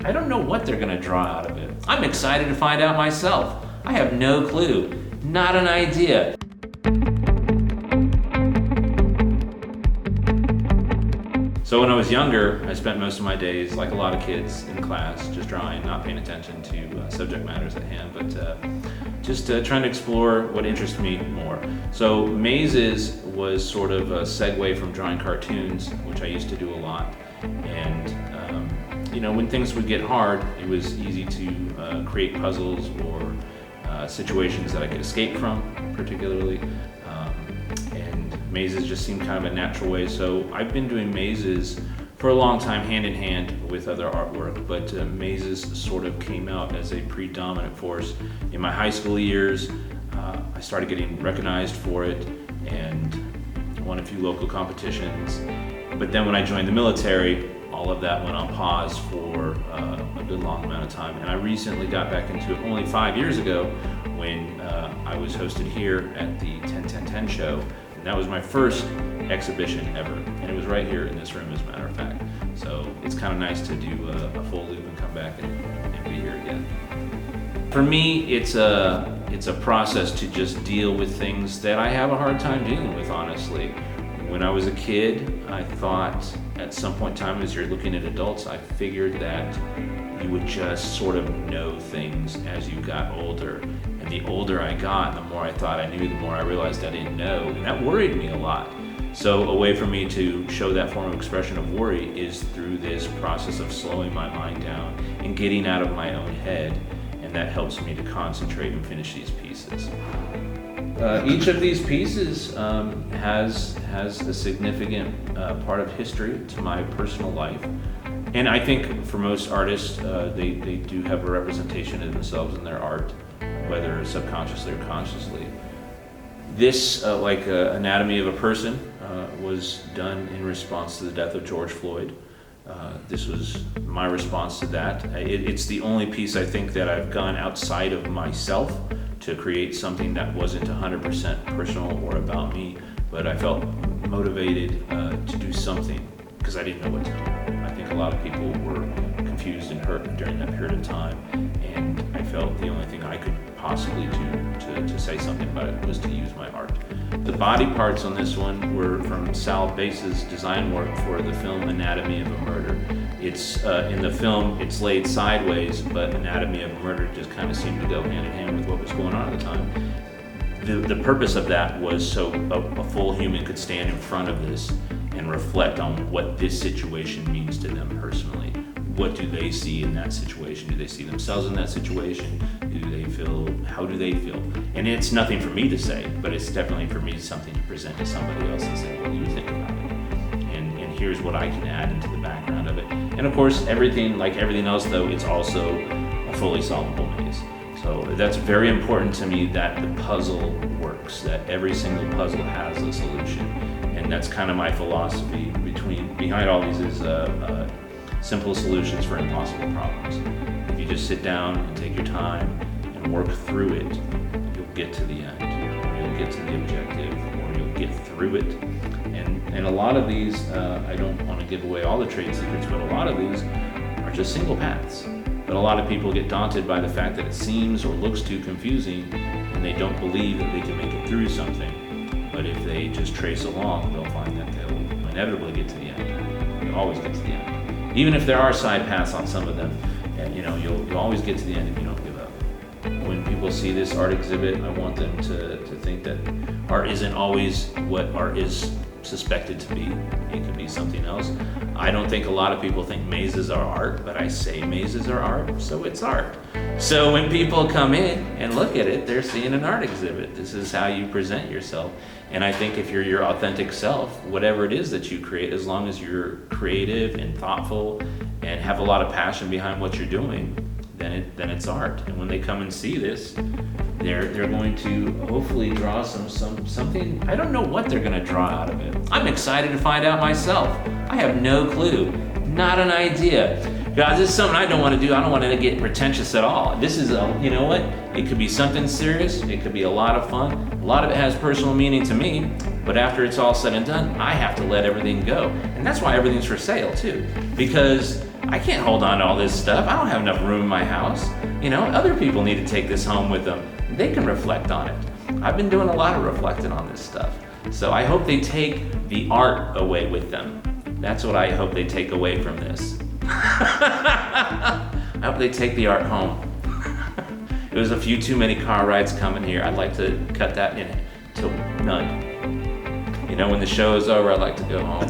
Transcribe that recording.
I don't know what they're gonna draw out of it. I'm excited to find out myself. I have no clue, not an idea. So when I was younger, I spent most of my days, like a lot of kids, in class, just drawing, not paying attention to subject matters at hand, but just trying to explore what interests me more. So mazes was sort of a segue from drawing cartoons, which I used to do a lot. And when things would get hard, it was easy to create puzzles or situations that I could escape from, particularly. And mazes just seemed kind of a natural way. So I've been doing mazes for a long time, hand in hand with other artwork, but mazes sort of came out as a predominant force. In my high school years, I started getting recognized for it and won a few local competitions. But then when I joined the military, all of that went on pause for a good long amount of time. And I recently got back into it only 5 years ago when I was hosted here at the 10-10-10 show. And that was my first exhibition ever. And it was right here in this room, as a matter of fact. So it's kind of nice to do a full loop and come back and be here again. For me, it's a process to just deal with things that I have a hard time dealing with, honestly. When I was a kid, I thought at some point in time, as you're looking at adults, I figured that you would just sort of know things as you got older. And the older I got, the more I thought I knew, the more I realized I didn't know. And that worried me a lot. So a way for me to show that form of expression of worry is through this process of slowing my mind down and getting out of my own head. And that helps me to concentrate and finish these pieces. Each of these pieces has a significant part of history to my personal life. And I think for most artists, they do have a representation of themselves in their art, whether subconsciously or consciously. This, like Anatomy of a Person, was done in response to the death of George Floyd. This was my response to that. It's the only piece I think that I've gone outside of myself to create something that wasn't 100% personal or about me, but I felt motivated to do something because I didn't know what to do. I think a lot of people were confused and hurt during that period of time, and I felt the only thing I could possibly do to say something about it was to use my art. The body parts on this one were from Sal Bass's design work for the film Anatomy of a Murder. It's in the film, it's laid sideways, but Anatomy of a Murder just kind of seemed to go hand in hand with what was going on at the time. The purpose of that was so a full human could stand in front of this and reflect on what this situation means to them personally. What do they see in that situation? Do they see themselves in that situation? How do they feel? And it's nothing for me to say, but it's definitely for me something to present to somebody else and say, what do you think about it? And here's what I can add into the background of it. And of course, everything, like everything else though, it's also a fully solvable maze. So that's very important to me, that the puzzle works, that every single puzzle has a solution. And that's kind of my philosophy behind all these is simple solutions for impossible problems. If you just sit down and take your time and work through it, you'll get to the end, or you'll get to the objective, or you'll get through it. And a lot of these, I don't want to give away all the trade secrets, but a lot of these are just single paths. But a lot of people get daunted by the fact that it seems or looks too confusing, and they don't believe that they can make it through something. But if they just trace along, they'll find that they'll inevitably get to the end. They'll always get to the end. Even if there are side paths on some of them, you'll always get to the end if you don't give up. When people see this art exhibit, I want them to think that art isn't always what art is suspected to be. It could be something else. I don't think a lot of people think mazes are art, but I say mazes are art, so it's art. So when people come in and look at it, they're seeing an art exhibit. This is how you present yourself. And I think if you're your authentic self, whatever it is that you create, as long as you're creative and thoughtful and have a lot of passion behind what you're doing, then it's art. And when they come and see this, they're going to hopefully draw something. I don't know what they're going to draw out of it. I'm excited to find out myself. I have no clue, not an idea. God, this is something I don't want to do. I don't want to get pretentious at all. This is you know what? It could be something serious. It could be a lot of fun. A lot of it has personal meaning to me, but after it's all said and done, I have to let everything go. And that's why everything's for sale too, because I can't hold on to all this stuff. I don't have enough room in my house. Other people need to take this home with them. They can reflect on it. I've been doing a lot of reflecting on this stuff. So I hope they take the art away with them. That's what I hope they take away from this. I hope they take the art home. It was a few too many car rides coming here. I'd like to cut that in to none. When the show is over, I'd like to go home.